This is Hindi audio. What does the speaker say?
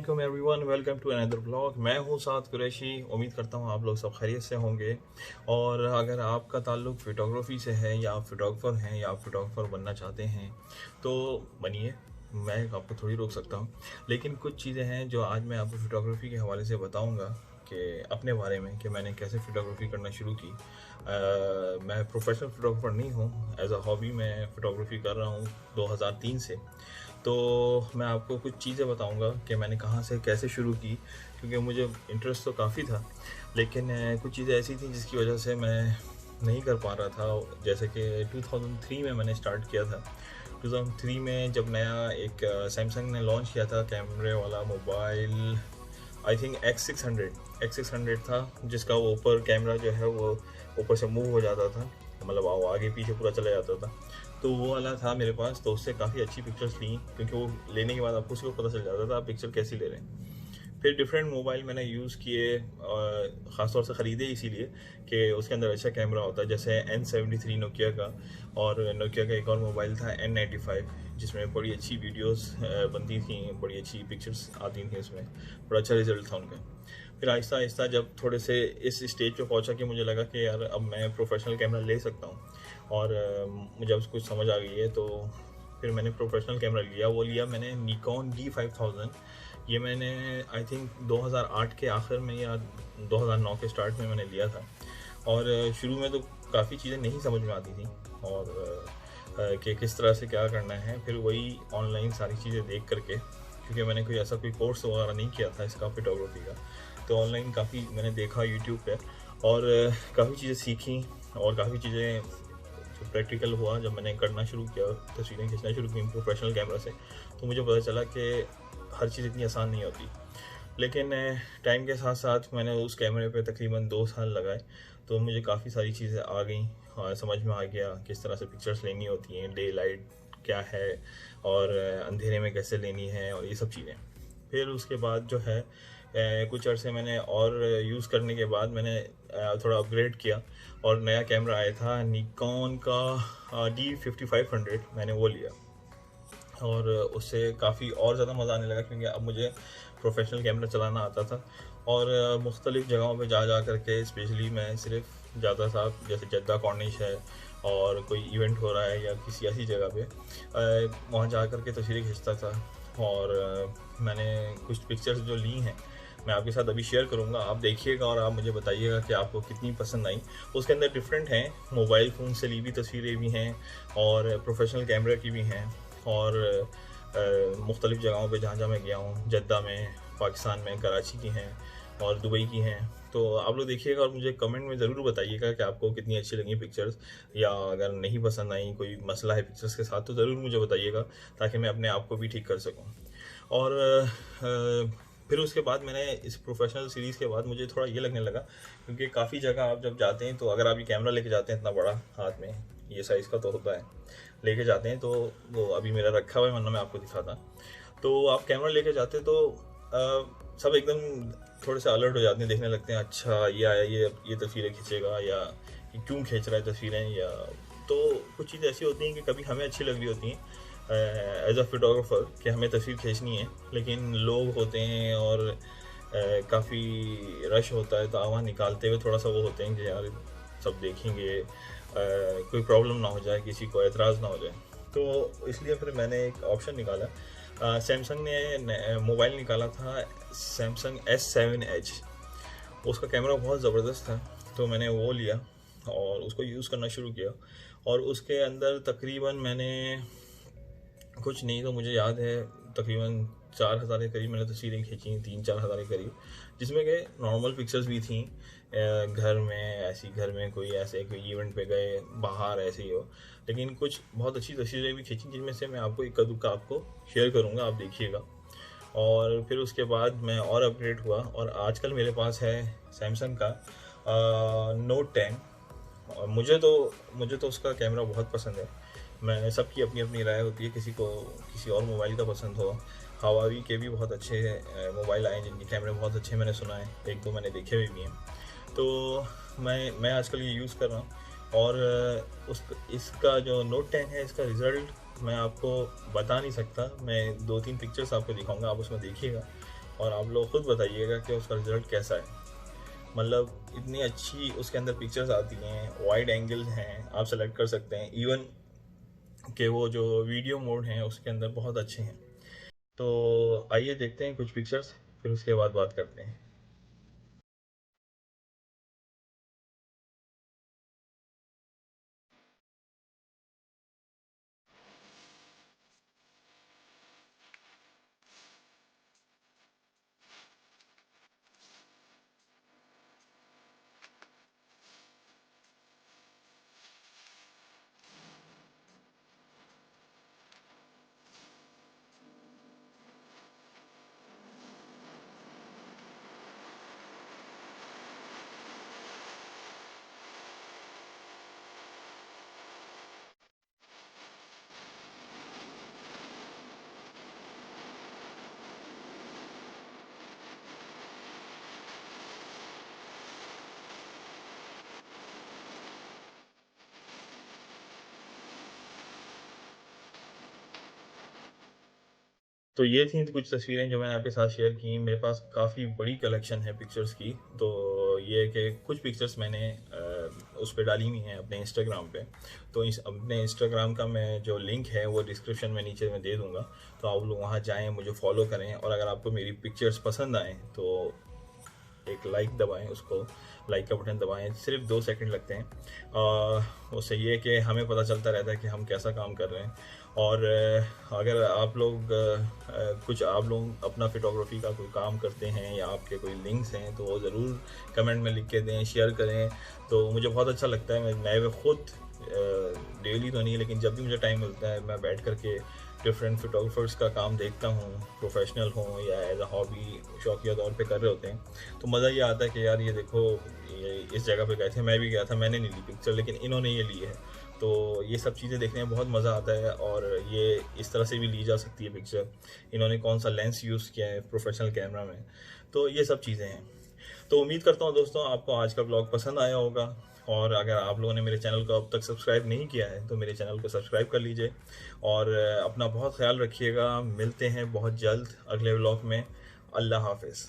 वालेकुम everyone, welcome to another blog. मैं हूं साद कुरैशी। उम्मीद करता हूं आप लोग सब खैरियत से होंगे। और अगर आपका ताल्लुक़ फ़ोटोग्राफ़ी से है या आप फ़ोटोग्राफ़र हैं या आप फ़ोटोग्राफ़र बनना चाहते हैं तो बनिए। मैं आपको थोड़ी रोक सकता हूं, लेकिन कुछ चीज़ें हैं जो आज मैं आपको फ़ोटोग्राफ़ी के हवाले से बताऊंगा कि अपने बारे में कि मैंने कैसे फ़ोटोग्राफ़ी करना शुरू की। मैं प्रोफेशनल फ़ोटोग्राफ़र नहीं हूं, एज़ अ हॉबी मैं फ़ोटोग्राफ़ी कर रहा हूं 2003 से। तो मैं आपको कुछ चीज़ें बताऊंगा कि मैंने कहाँ से कैसे शुरू की, क्योंकि मुझे इंटरेस्ट तो काफ़ी था, लेकिन कुछ चीज़ें ऐसी थी जिसकी वजह से मैं नहीं कर पा रहा था। जैसे कि 2003 में मैंने स्टार्ट किया था। 2003 में जब नया एक सैमसंग ने लॉन्च किया था कैमरे वाला मोबाइल, आई थिंक X600 था, जिसका वो ऊपर कैमरा जो है वो ऊपर से मूव हो जाता था, मतलब वो आगे पीछे पूरा चला जाता था। तो वो वाला था मेरे पास, तो उससे काफ़ी अच्छी पिक्चर्स ली, क्योंकि वो लेने के बाद आपको उसको पता चल जाता था आप पिक्चर कैसी ले रहे हैं। फिर डिफरेंट मोबाइल मैंने यूज़ किए, ख़ासतौर से ख़रीदे इसीलिए कि उसके अंदर अच्छा कैमरा होता है, जैसे N73 नोकिया का, और नोकिया का एक और मोबाइल था N95, जिसमें बड़ी अच्छी वीडियोस बनती थी, बड़ी अच्छी पिक्चर्स आती थी उसमें, बड़ा अच्छा रिजल्ट था उनका। फिर आहिस्ता आहिस्ता जब थोड़े से इस स्टेज पे पहुंचा कि मुझे लगा कि यार अब मैं प्रोफेशनल कैमरा ले सकता हूं, और मुझे अब कुछ समझ आ गई है, तो फिर मैंने प्रोफेशनल कैमरा लिया। वो लिया मैंने निकॉन D5000। ये मैंने आई थिंक 2008 के आखिर में या 2009 के स्टार्ट में मैंने लिया था। और शुरू में तो काफ़ी चीज़ें नहीं समझ में आती थी, और कि किस तरह से क्या करना है। फिर वही ऑनलाइन सारी चीज़ें देख करके, क्योंकि मैंने कोई कोर्स वगैरह नहीं किया था इसका फोटोग्राफी का, तो ऑनलाइन काफ़ी मैंने देखा यूट्यूब पे, और काफ़ी चीज़ें सीखी, और काफ़ी चीज़ें जो प्रैक्टिकल हुआ जब मैंने करना शुरू किया, तस्वीरें खींचना शुरू की प्रोफेशनल कैमरा से, तो मुझे पता चला कि हर चीज़ इतनी आसान नहीं होती। लेकिन टाइम के साथ साथ मैंने उस कैमरे पे तकरीबन 2 साल लगाए, तो मुझे काफ़ी सारी चीज़ें आ गई, और समझ में आ गया किस तरह से पिक्चर्स लेनी होती हैं, डे लाइट क्या है, और अंधेरे में कैसे लेनी है, और ये सब चीज़ें। फिर उसके बाद जो है कुछ अरसे मैंने और यूज़ करने के बाद मैंने थोड़ा अपग्रेड किया, और नया कैमरा आया था निकॉन का D5500, मैंने वो लिया, और उससे काफ़ी और ज़्यादा मज़ा आने लगा, क्योंकि अब मुझे प्रोफेशनल कैमरा चलाना आता था। और मुख्तलिफ़ जगहों पे जा कर के, स्पेशली मैं सिर्फ जाता था, जैसे जद्दा कॉर्निश है, और कोई इवेंट हो रहा है या किसी ऐसी जगह पे, वहाँ जा कर के तस्वीरें खींचता था। और मैंने कुछ पिक्चर्स जो ली हैं मैं आपके साथ अभी शेयर करूंगा, आप देखिएगा और आप मुझे बताइएगा कि आपको कितनी पसंद आई। उसके अंदर डिफरेंट हैं, मोबाइल फ़ोन से ली हुई तस्वीरें भी हैं, और प्रोफेशनल कैमरा की भी हैं, और मुख्तलिफ़ जगहों पे जहाँ जहाँ मैं गया हूँ, जद्दा में, पाकिस्तान में, कराची की हैं, और दुबई की हैं। तो आप लोग देखिएगा, और मुझे कमेंट में ज़रूर बताइएगा कि आपको कितनी अच्छी लगी पिक्चर्स, या अगर नहीं पसंद आई, कोई मसला है पिक्चर्स के साथ, तो ज़रूर मुझे बताइएगा, ताकि मैं अपने आप को भी ठीक कर सकूँ। और फिर उसके बाद मैंने इस प्रोफेशनल सीरीज़ के बाद मुझे थोड़ा ये लगने लगा, क्योंकि काफ़ी जगह आप जब जाते हैं, तो अगर आप ये कैमरा लेके जाते हैं इतना बड़ा हाथ में, ये साइज़ का तो होता है, लेके जाते हैं, तो वो अभी मेरा रखा हुआ है, वरना मैं आपको दिखाता। तो आप कैमरा लेके जाते हैं, तो सब एकदम थोड़े से अलर्ट हो जाते हैं, देखने लगते हैं, अच्छा ये आया, ये तस्वीरें खींचेगा, या ये क्यों खींच रहा है तस्वीरें, या तो कुछ चीज़ें ऐसी होती हैं कि कभी हमें अच्छी लग रही होती हैं एज अ फोटोग्राफर कि हमें तस्वीर खींचनी है, लेकिन लोग होते हैं और काफ़ी रश होता है, तो आवाज़ निकालते हुए थोड़ा सा वो होते हैं कि यार सब देखेंगे, कोई प्रॉब्लम ना हो जाए, किसी को एतराज़ ना हो जाए। तो इसलिए फिर मैंने एक ऑप्शन निकाला, सैमसंग ने मोबाइल निकाला था सैमसंग S7Edge। उसका कैमरा बहुत ज़बरदस्त था, तो मैंने वो लिया और उसको यूज़ करना शुरू किया। और उसके अंदर तकरीबन मैंने कुछ नहीं तो मुझे याद है तकरीबन 4000 के करीब मैंने तस्वीरें खींची, 3-4 हज़ार के करीब, जिसमें के नॉर्मल पिक्चर्स भी थी, घर में ऐसी, घर में कोई ऐसे कोई इवेंट पे गए, बाहर ऐसे ही हो, लेकिन कुछ बहुत अच्छी तस्वीरें भी खींची, जिनमें से मैं आपको इक्का दुक्का आपको शेयर करूँगा, आप देखिएगा। और फिर उसके बाद मैं और अपग्रेड हुआ, और आजकल मेरे पास है सैमसंग का Note 10। और मुझे तो उसका कैमरा बहुत पसंद है। मैं सबकी अपनी अपनी राय होती है, किसी को किसी और मोबाइल का पसंद हो। हवावी के भी बहुत अच्छे मोबाइल आए हैं जिनके कैमरे बहुत अच्छे मैंने सुना है, एक दो मैंने देखे हुए भी हैं। तो मैं आजकल ये यूज़ कर रहा हूँ। और उस इसका जो Note 10 है, इसका रिज़ल्ट मैं आपको बता नहीं सकता। मैं 2-3 पिक्चर्स आपको दिखाऊंगा, आप उसमें देखिएगा और आप लोग खुद बताइएगा कि उसका रिज़ल्ट कैसा है। मतलब इतनी अच्छी उसके अंदर पिक्चर्स आती हैं, वाइड एंगल हैं, आप सेलेक्ट कर सकते हैं, इवन कि वो जो वीडियो मोड हैं उसके अंदर बहुत अच्छे हैं। तो आइए देखते हैं कुछ पिक्चर्स, फिर उसके बाद बात करते हैं। तो ये थी कुछ तस्वीरें जो मैंने आपके साथ शेयर की। मेरे पास काफ़ी बड़ी कलेक्शन है पिक्चर्स की। तो ये है कि कुछ पिक्चर्स मैंने उस पर डाली हुई हैं अपने इंस्टाग्राम पे। तो इस अपने इंस्टाग्राम का मैं जो लिंक है वो डिस्क्रिप्शन में नीचे मैं दे दूँगा। तो आप लोग वहाँ जाएँ, मुझे फॉलो करें, और अगर आपको मेरी पिक्चर्स पसंद आएँ तो एक लाइक दबाएं, उसको लाइक का बटन दबाएं, सिर्फ 2 सेकंड लगते हैं। उससे ये है कि हमें पता चलता रहता है कि हम कैसा काम कर रहे हैं। और अगर आप लोग कुछ आप लोग अपना फ़ोटोग्राफी का कोई काम करते हैं या आपके कोई लिंक्स हैं तो वो ज़रूर कमेंट में लिख के दें, शेयर करें। तो मुझे बहुत अच्छा लगता है। मैं खुद डेली तो नहीं, लेकिन जब भी मुझे टाइम मिलता है मैं बैठ कर के डिफरेंट फोटोग्राफर्स का काम देखता हूँ, प्रोफेशनल हों या एज अ हॉबी शौकिया तौर पे कर रहे होते हैं। तो मज़ा ये आता है कि यार ये देखो, ये इस जगह पे गए थे, मैं भी गया था, मैंने नहीं ली पिक्चर लेकिन इन्होंने ये ली है। तो ये सब चीज़ें देखने में बहुत मज़ा आता है, और ये इस तरह से भी ली जा सकती है पिक्चर। इन्होंने कौन सा लेंस यूज़ किया है प्रोफेशनल कैमरा में, तो ये सब चीज़ें हैं। तो उम्मीद करता हूँ दोस्तों आपको आज का ब्लॉग पसंद आया होगा। और अगर आप लोगों ने मेरे चैनल को अब तक सब्सक्राइब नहीं किया है तो मेरे चैनल को सब्सक्राइब कर लीजिए। और अपना बहुत ख्याल रखिएगा। मिलते हैं बहुत जल्द अगले ब्लॉग में। अल्लाह हाफिज़।